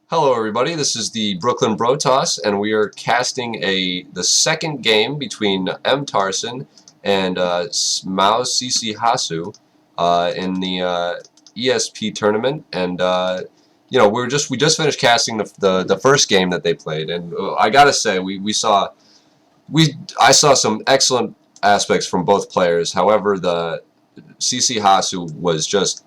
Hello everybody, this is the Brooklyn Bro Toss, and we are casting the second game between Tarson and Mao CC Hasu in the ESP tournament. And we just finished casting the first game that they played, and I gotta say I saw some excellent aspects from both players. However, the CC Hasu was just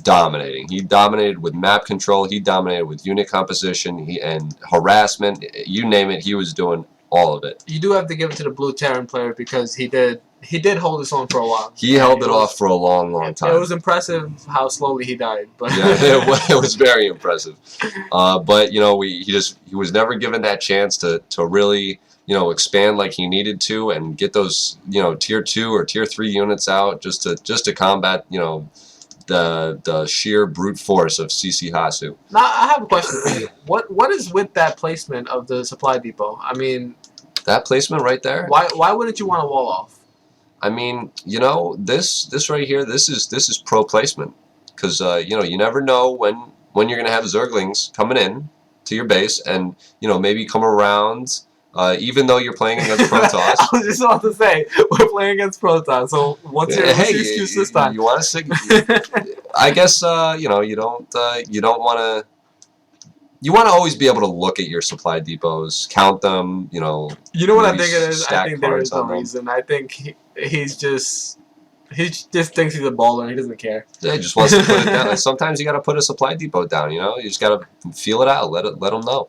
dominating. He dominated with map control. He dominated with unit composition and harassment. You name it, he was doing all of it. You do have to give it to the blue Terran player because he did hold his own for a while. He held it off for a long time. It was impressive how slowly he died, but yeah, it was very impressive. But he was never given that chance to really expand like he needed to and get those tier 2 or tier 3 units out just to combat the sheer brute force of CC Hasu. Now I have a question for you. What is with that placement of the supply depot? I mean, that placement right there. Why wouldn't you want to wall off? I mean, this right here. This is pro placement because you never know when you're gonna have Zerglings coming in to your base and maybe come around. Even though you're playing against Protoss. I was just about to say, we're playing against Protoss, so what's your excuse this time? You want to I guess, you don't want to... You want to always be able to look at your supply depots, count them, You know what I think it is? I think there is no reason. I think he just thinks he's a baller and he doesn't care. Yeah, he just wants to put it down. Sometimes you got to put a supply depot down, You just got to feel it out, let them know.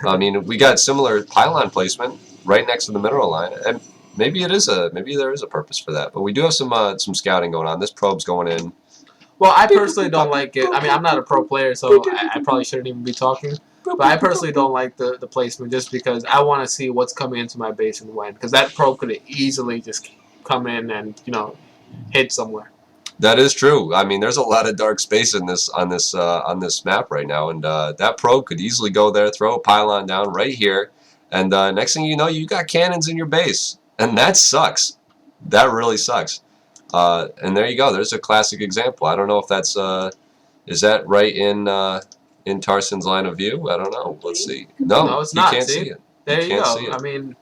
I mean, we got similar pylon placement right next to the mineral line, and maybe there is a purpose for that. But we do have some scouting going on. This probe's going in. Well, I personally don't like it. I mean, I'm not a pro player, so I probably shouldn't even be talking. But I personally don't like the placement just because I want to see what's coming into my base and when. Because that probe could easily just come in and hit somewhere. That is true. I mean, there's a lot of dark space on this map right now, and that probe could easily go there, throw a pylon down right here, and next thing you know, you got cannons in your base, and that sucks. That really sucks. And there you go. There's a classic example. I don't know if that's is that right in Tarson's line of view? I don't know. Let's see. No, it's not. You can't see it. There you go. See it. I mean.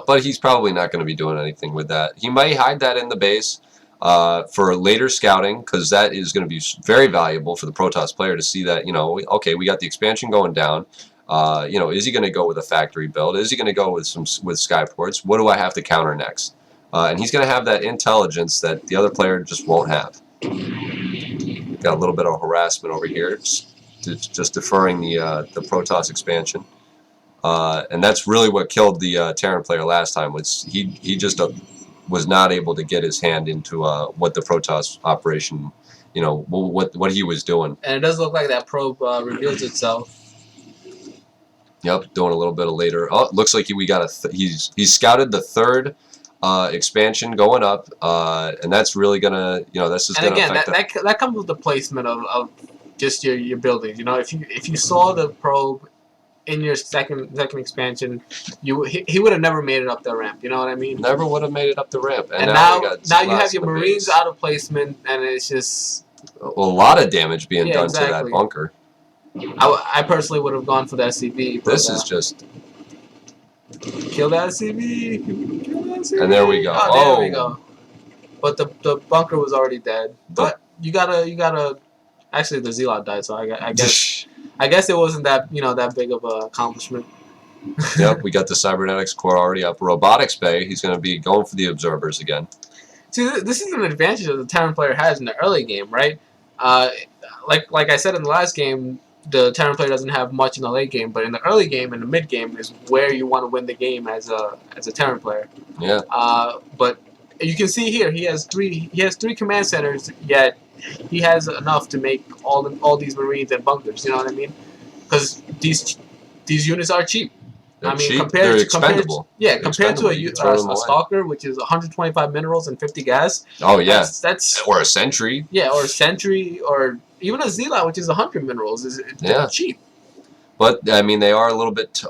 But he's probably not going to be doing anything with that. He might hide that in the base for later scouting, because that is going to be very valuable for the Protoss player to see that, okay, we got the expansion going down. Is he going to go with a factory build? Is he going to go with skyports? What do I have to counter next? And he's going to have that intelligence that the other player just won't have. Got a little bit of harassment over here, just deferring the Protoss expansion. And that's really what killed the Terran player last time. Was he just was not able to get his hand into what the Protoss operation, what he was doing. And it does look like that probe reveals itself. Yep, doing a little bit of later. Oh, it looks like he's scouted the third expansion going up, and that's really gonna this is and gonna again that comes with the placement of just your buildings. If you saw the probe in your second expansion, he would have never made it up the ramp. You know what I mean? Never would have made it up the ramp. And now you have your Marines out of placement, and it's just a lot of damage being done to that bunker. I personally would have gone for the SCV. This is just kill that SCV. Kill that SCV. And there we go. Oh, there we go. But the bunker was already dead. But you gotta. Actually, the Zealot died, so I guess it wasn't that that big of an accomplishment. Yep, we got the cybernetics core already up. Robotics bay, he's going to be going for the observers again. See, this is an advantage that the Terran player has in the early game, right? Like I said in the last game, the Terran player doesn't have much in the late game, but in the early game and the mid game is where you want to win the game as a Terran player. Yeah. But you can see here he has three command centers, yet he has enough to make all these Marines and bunkers. You know what I mean? Because these units are cheap. They're they're expendable. Compared to a Stalker, which is 125 minerals and 50 gas. Oh yeah, that's or a Sentry. Yeah, or a Sentry, or even a Zealot, which is 100 minerals. They're cheap. But I mean, they are a little bit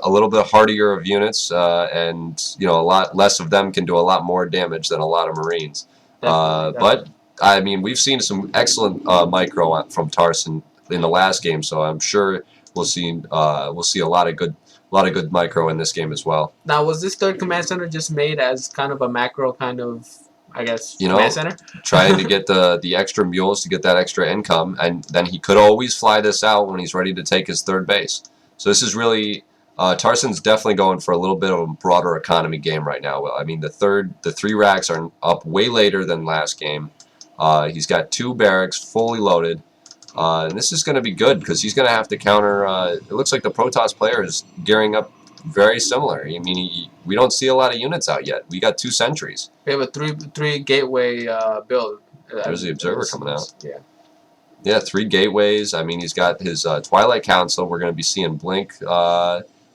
hardier of units, and a lot less of them can do a lot more damage than a lot of Marines. But I mean, we've seen some excellent micro from Tarson in the last game. So I'm sure we'll see a lot of good micro in this game as well. Now, was this third command center just made as kind of a macro kind of, I guess, You know, command center? trying to get the extra mules to get that extra income, and then he could always fly this out when he's ready to take his third base. So this is really Tarson's definitely going for a little bit of a broader economy game right now. I mean, the 3 racks are up way later than last game. He's got 2 barracks fully loaded. And this is going to be good because he's going to have to counter. It looks like the Protoss player is gearing up very similar. I mean, we don't see a lot of units out yet. We got 2 sentries. We have a three gateway build. There's the observer coming out. Yeah. Yeah, 3 gateways. I mean, he's got his Twilight Council. We're going to be seeing Blink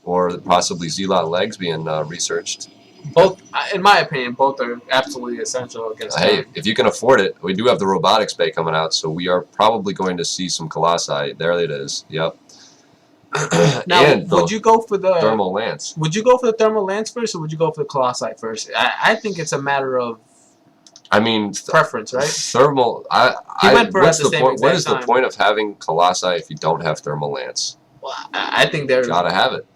or possibly Zealot legs being researched. Both, in my opinion, both are absolutely essential against. Hey, if you can afford it, we do have the robotics bay coming out, so we are probably going to see some Colossi. There it is. Yep. Now, and would you go for the thermal lance? Would you go for the thermal lance first, or would you go for the Colossi first? I think it's a matter of, I mean, preference, right? Thermal. What's the point? What is the point of having Colossi if you don't have thermal lance? Well, I think they're gotta have it.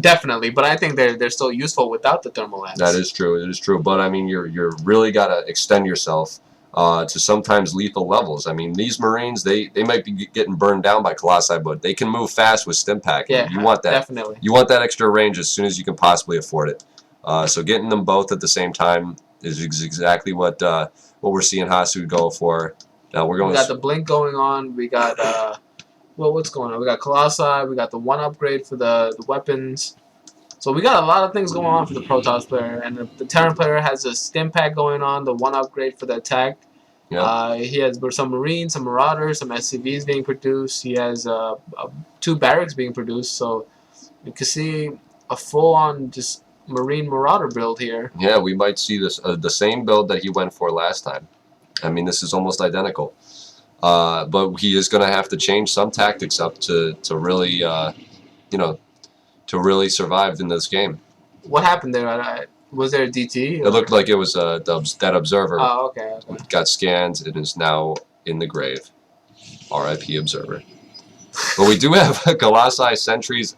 Definitely, but I think they're still useful without the thermal lance. That is true. It is true. But I mean, you're really gotta extend yourself to sometimes lethal levels. I mean, these Marines they might be getting burned down by Colossi, but they can move fast with stim pack. Yeah, you want that. Definitely. You want that extra range as soon as you can possibly afford it. So getting them both at the same time is exactly what we're seeing Hasu go for. Now we're going. We got the blink going on. We got what's going on? We got Colossi. We got the 1 upgrade for the weapons. So we got a lot of things going on for the Protoss player, and the Terran player has a stim pack going on. The 1 upgrade for the attack. Yeah. He has some Marines, some Marauders, some SCVs being produced. He has 2 barracks being produced. So you can see a full-on just Marine Marauder build here. Yeah, we might see this the same build that he went for last time. I mean, this is almost identical. But he is going to have to change some tactics up to really, to really survive in this game. What happened there? Was there a DT? It looked like it was that observer. Oh, okay. Got scanned and is now in the grave. R.I.P. Observer. But we do have Colossi, Sentries,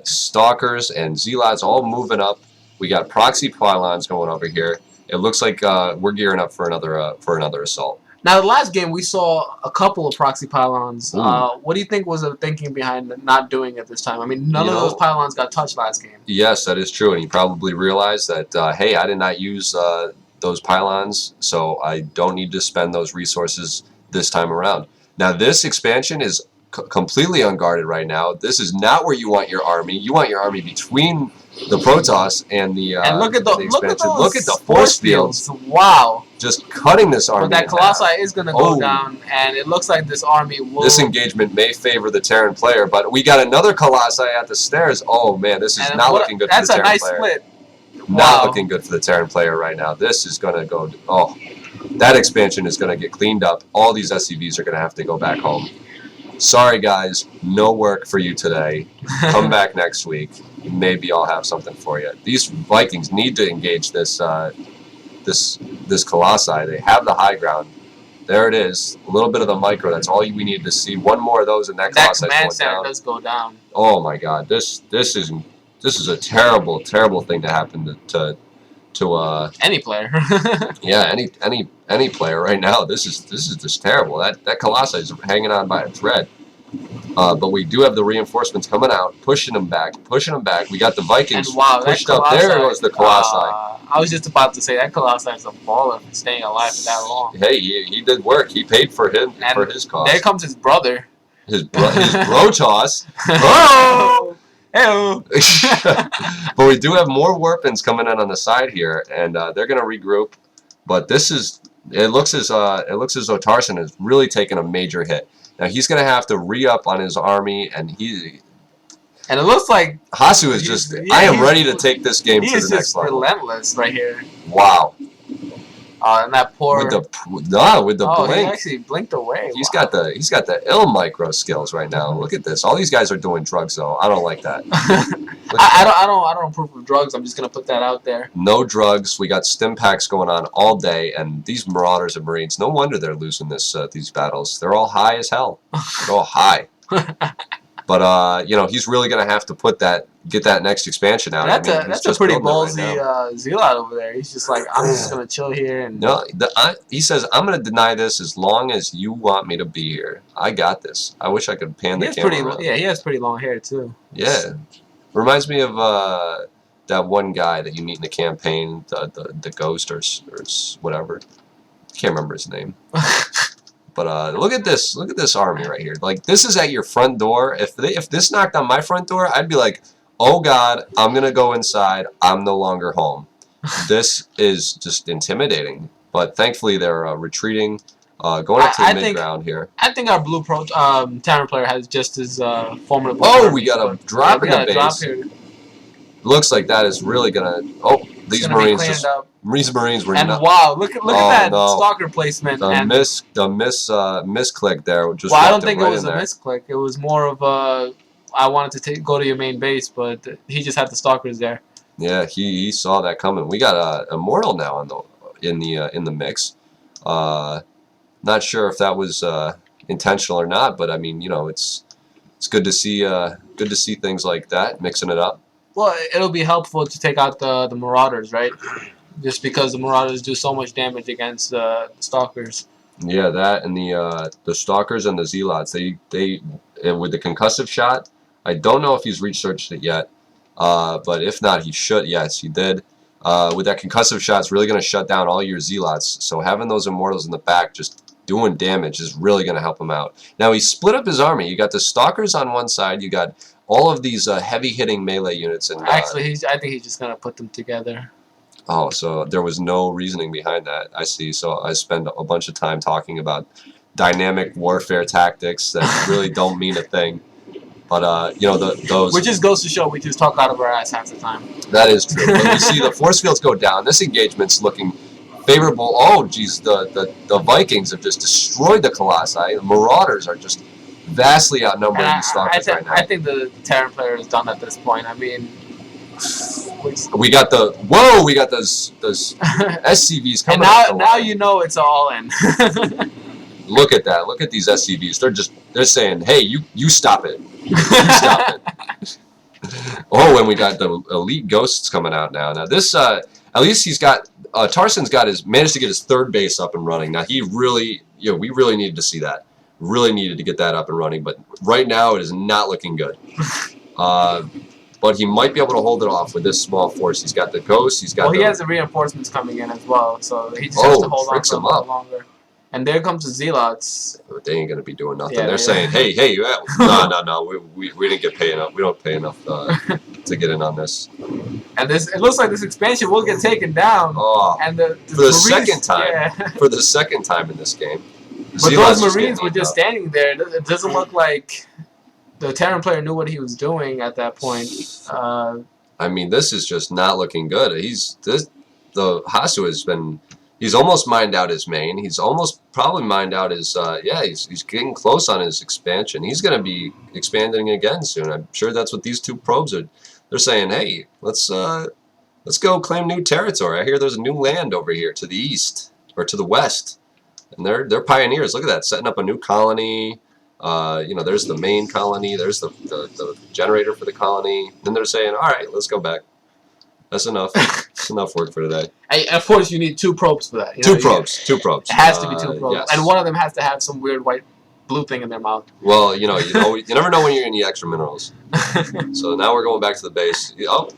Stalkers, and Zealots all moving up. We got proxy pylons going over here. It looks like we're gearing up for another assault. Now, the last game, we saw a couple of proxy pylons. What do you think was the thinking behind not doing it this time? I mean, none of those pylons got touched last game. Yes, that is true. And he probably realized that, hey, I did not use those pylons, so I don't need to spend those resources this time around. Now, this expansion is completely unguarded right now. This is not where you want your army. You want your army between the Protoss and the look at expansion. Look at the force fields. Wow. Just cutting this army. But that Colossi is going to go down, and it looks like this army will... This engagement may favor the Terran player, but we got another Colossi at the stairs. Oh, man, this is not looking good for the Terran player. That's a nice split. Not looking good for the Terran player right now. This is going to go... Oh, that expansion is going to get cleaned up. All these SCVs are going to have to go back home. Sorry, guys. No work for you today. Come back next week. Maybe I'll have something for you. These Vikings need to engage this this Colossi. They have the high ground. There it is. A little bit of the micro. That's all we need to see. One more of those, and that Colossi command center does go down. Oh my God! This is a terrible thing to happen to any player. Yeah, any player right now. This is just terrible. That Colossi is hanging on by a thread. But we do have the reinforcements coming out, pushing them back. We got the Vikings pushed up. There goes the Colossi. I was just about to say that Colossi is a baller for staying alive for that long. Hey, he did work. He paid for his cause. There comes his brother. His Brotoss. Oh! Hello. But we do have more weapons coming in on the side here, and they're going to regroup. But it looks as though Tarson is really taking a major hit. Now he's going to have to re-up on his army, and it looks like Hasu is just. I am ready to take this game to the next level. He's just relentless right here. Wow. And that poor. With the oh, blink. he actually blinked away. He's Wow. got the ill micro skills right now. Look at this. All these guys are doing drugs though. I don't like that. I don't approve of drugs. I'm just gonna put that out there. No drugs. We got stim packs going on all day, and these Marauders and Marines. No wonder they're losing these battles. They're all high as hell. They're all high. But he's really gonna have to get that next expansion out. That's a pretty ballsy zealot over there. He's just like, I'm just gonna chill here and. No, he says I'm gonna deny this as long as you want me to be here. I got this. I wish I could pan the camera around. Yeah, he has pretty long hair too. Yeah, reminds me of that one guy that you meet in the campaign, the ghost or whatever. Can't remember his name. But look at this army right here. Like, this is at your front door. If this knocked on my front door, I'd be like, oh God, I'm gonna go inside. I'm no longer home. This is just intimidating. But thankfully they're retreating, going up to the mid ground here. I think our blue Terran player has just as formidable. Oh, we got a drop in the base. Drop here. Looks like that is really gonna. Oh, these Marines just. These Marines were and not. Wow, look at that stalker placement. The misclick there. Just I don't think it was a misclick. It was more of a. I wanted to go to your main base, but he just had the stalkers there. Yeah, he saw that coming. We got a Immortal now in the mix. Not sure if that was intentional or not, but I mean, it's good to see things like that, mixing it up. Well, it'll be helpful to take out the Marauders, right? Just because the Marauders do so much damage against the Stalkers. Yeah, that and the Stalkers and the Zealots. They with the concussive shot. I don't know if he's researched it yet, but if not, he should. Yes, he did. With that concussive shot, it's really going to shut down all your Zealots. So having those Immortals in the back just doing damage is really going to help him out. Now he split up his army. You got the Stalkers on one side. You got all of these heavy-hitting melee units. And actually, I think he's just going to put them together. Oh, so there was no reasoning behind that. I see. So I spend a bunch of time talking about dynamic warfare tactics that really don't mean a thing. But those. Which just goes to show we just talk out of our ass half the time. That is true. When we see the force fields go down, this engagement's looking favorable. Oh, geez, the Vikings have just destroyed the Colossi. The Marauders are just vastly outnumbering these Stalkers right now. I think the Terran player is done at this point. I mean. We got those SCVs coming. And now you know it's all in. Look at that! Look at these SCVs. They're saying, "Hey, you stop it! You stop it!" Oh, and we got the elite ghosts coming out now. Now this, at least he's got Tarson's managed to get his third base up and running. Now he really, we really needed to see that. Really needed to get that up and running, but right now it is not looking good. But he might be able to hold it off with this small force. He's got the ghosts. He's got. Well, he has the reinforcements coming in as well, so he just has to hold on for a little longer. And there comes the Zealots. They ain't gonna be doing nothing. They're saying, "Hey, no, we didn't get paid enough. We don't pay enough to get in on this." And it looks like this expansion will get taken down. Oh, and for the second time, for the second time in this game. But those Marines were just standing there. It doesn't look like the Terran player knew what he was doing at that point. I mean, this is just not looking good. The Hasu has been. He's almost mined out his main. He's almost probably mined out his. He's getting close on his expansion. He's going to be expanding again soon. I'm sure that's what these two probes are. They're saying, "Hey, let's go claim new territory. I hear there's a new land over here to the east or to the west." And they're pioneers. Look at that, setting up a new colony. There's the main colony. There's the generator for the colony. Then they're saying, "All right, let's go back. That's enough. That's enough work for today." Of course, you need 2 probes for that. Two probes. It has to be 2 probes, yes. And one of them has to have some weird blue thing in their mouth. Well, you never know when you're going to need extra minerals. So now we're going back to the base. Oh,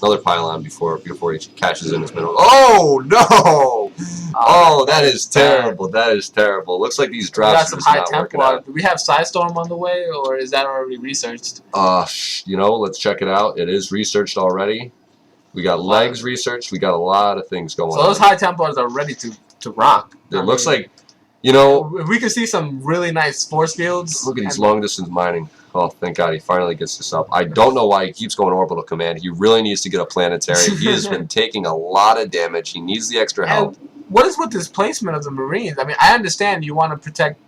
another pylon before he cashes in his minerals. Oh no! Oh, that is terrible. That is terrible. Looks like these drops are just not working out. Do we have Sidestorm on the way, or is that already researched? Let's check it out. It is researched already. We got legs researched. We got a lot of things going on. So those High Templars are ready to rock. It looks like, we can see some really nice force fields. Look at these long distance mining. Oh, thank God he finally gets this up. I don't know why he keeps going orbital command. He really needs to get a planetary. He has been taking a lot of damage. He needs the extra help. what is with this placement of the Marines? I mean, I understand you want to protect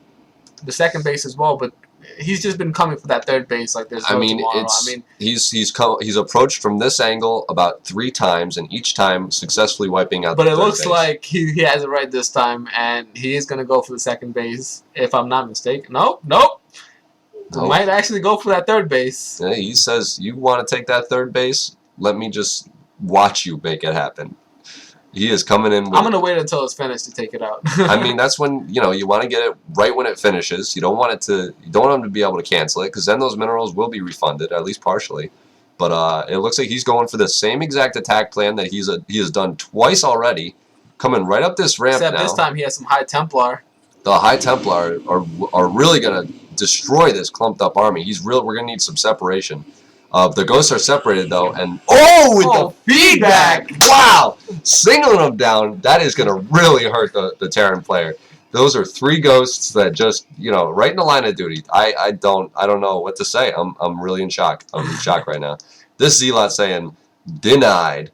the second base as well, but he's just been coming for that third base like there's no tomorrow. I mean, he's approached from this angle about 3 times, and each time successfully wiping out. But the it third looks base. like he has it right this time, and he is going to go for the second base, if I'm not mistaken. Nope. He might actually go for that third base. Yeah, he says, "You want to take that third base? Let me just watch you make it happen." He is coming in. I'm going to wait until it's finished to take it out. I mean, that's when you want to get it right when it finishes. You don't want him to be able to cancel it, because then those minerals will be refunded, at least partially. But it looks like he's going for the same exact attack plan that he has done twice already, coming right up this ramp. Except now. this time he has some High Templar. The High Templar are really going to destroy this clumped up army. We're going to need some separation. The ghosts are separated though, and with the feedback! Wow, singling them down. That is going to really hurt the Terran player. Those are 3 ghosts that just right in the line of duty. I don't know what to say. I'm really in shock. I'm in shock right now. This Zealot saying denied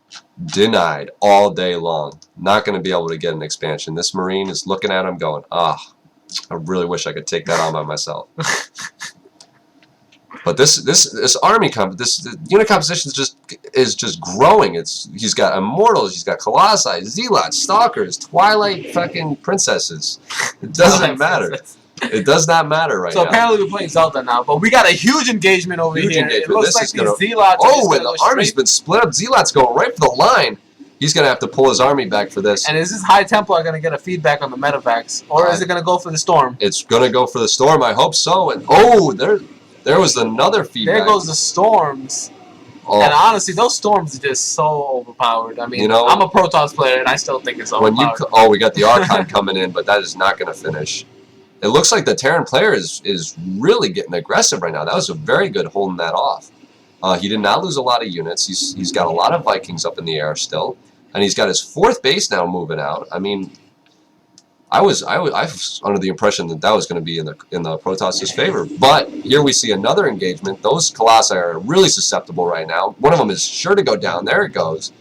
all day long. Not going to be able to get an expansion. This Marine is looking at him going, I really wish I could take that on by myself. But this army this unit composition is just growing. He's got immortals, he's got colossi, zealots, stalkers, twilight fucking princesses. It doesn't matter. It does not matter right now. So apparently we're playing Zelda now, but we got a huge engagement over here. Engagement. It looks like these zealots. And the army's been split up. Zealots going right for the line. He's going to have to pull his army back for this. And is this High Templar going to get a feedback on the medevacs, or is it going to go for the storm? It's going to go for the storm. I hope so. And there was another feedback. There goes the storms. Oh. And honestly, those storms are just so overpowered. I mean, I'm a Protoss player, and I still think it's overpowered. We got the Archon coming in, but that is not going to finish. It looks like the Terran player is really getting aggressive right now. That was a very good holding that off. He did not lose a lot of units. He's got a lot of Vikings up in the air still, and he's got his 4th base now moving out. I mean, I was under the impression that was going to be in the Protoss' favor, but here we see another engagement. Those Colossi are really susceptible right now. One of them is sure to go down. There it goes.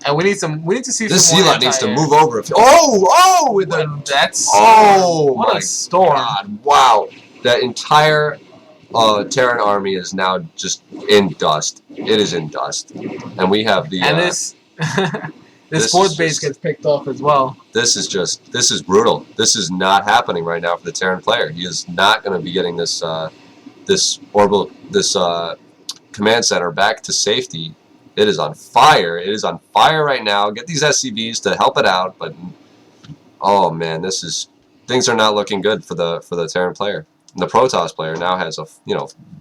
And we need to see this some more Zealot needs to move over. What a storm! God, wow, that entire Terran army is now just in dust. It is in dust, and we have the this 4th base gets picked off as well. This is brutal. This is not happening right now for the Terran player. He is not going to be getting this command center back to safety. It is on fire. It is on fire right now. Get these SCVs to help it out, but oh man, things are not looking good for the Terran player. And the Protoss player now has a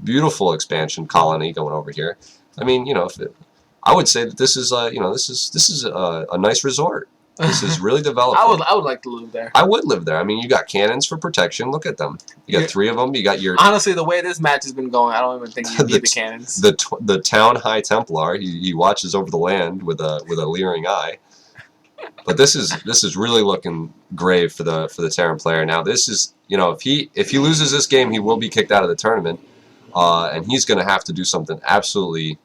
beautiful expansion colony going over here. I mean, I would say that this is a nice resort. This is really developed. I would like to live there. I would live there. I mean, you got cannons for protection. Look at them. You got 3 of them. You got your. Honestly, the way this match has been going, I don't even think you need the cannons. The town High Templar. He watches over the land with a leering eye. But this is really looking grave for the Terran player. Now this is if he loses this game, he will be kicked out of the tournament, and he's going to have to do something absolutely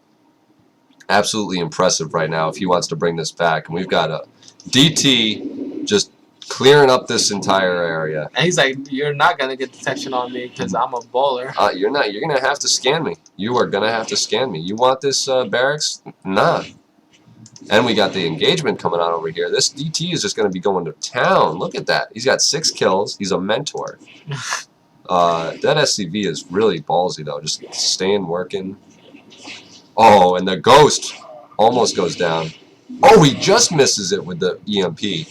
impressive right now if he wants to bring this back. And we've got a DT just clearing up this entire area. And he's like, "You're not gonna get detection on me because I'm a bowler." You're not. You're gonna have to scan me. You are gonna have to scan me. You want this barracks? Nah. And we got the engagement coming on over here. This DT is just gonna be going to town. Look at that. He's got 6 kills. He's a mentor. That SCV is really ballsy though. Just staying working. Oh, and the ghost almost goes down. Oh, he just misses it with the EMP.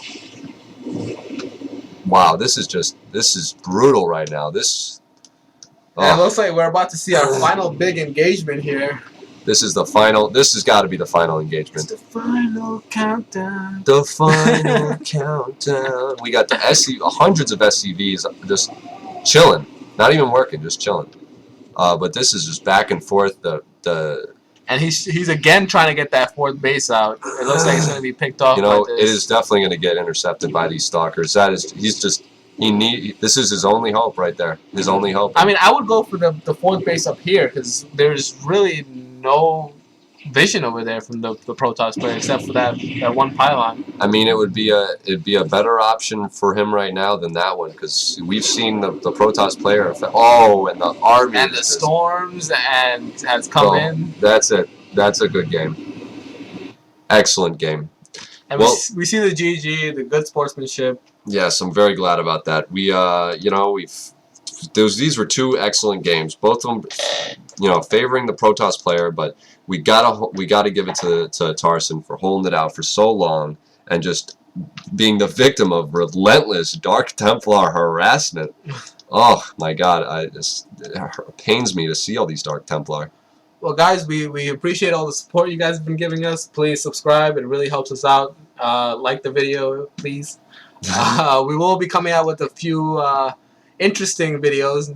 Wow, this is brutal right now. It looks like we're about to see our final big engagement here. This is the final. This has got to be the final engagement. It's the final countdown. The final countdown. We got the hundreds of SCVs just chilling, not even working, just chilling. But this is just back and forth. And he's again trying to get that 4th base out. It looks like it's going to be picked off. It is definitely going to get intercepted by these stalkers. This is his only hope right there. His only hope. I mean, I would go for the 4th base up here because there's really no vision over there from the Protoss player, except for that one pylon. I mean, it'd be a better option for him right now than that one, because we've seen the Protoss player effect. Oh, and the army And the storms and has come in. That's it. That's a good game. Excellent game. And we see the GG, the good sportsmanship. Yes, I'm very glad about that. We these were two excellent games. Both of them, favoring the Protoss player, but we gotta give it to Tarson for holding it out for so long and just being the victim of relentless Dark Templar harassment. Oh my God, it pains me to see all these Dark Templar. Well, guys, we appreciate all the support you guys have been giving us. Please subscribe; it really helps us out. Like the video, please. We will be coming out with a few interesting videos,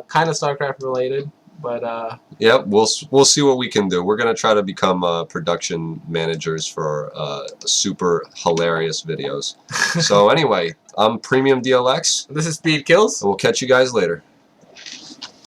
kind of Starcraft related. But yep, we'll see what we can do. We're gonna try to become production managers for super hilarious videos. So anyway, I'm Premium DLX. This is Speed Kills. And we'll catch you guys later.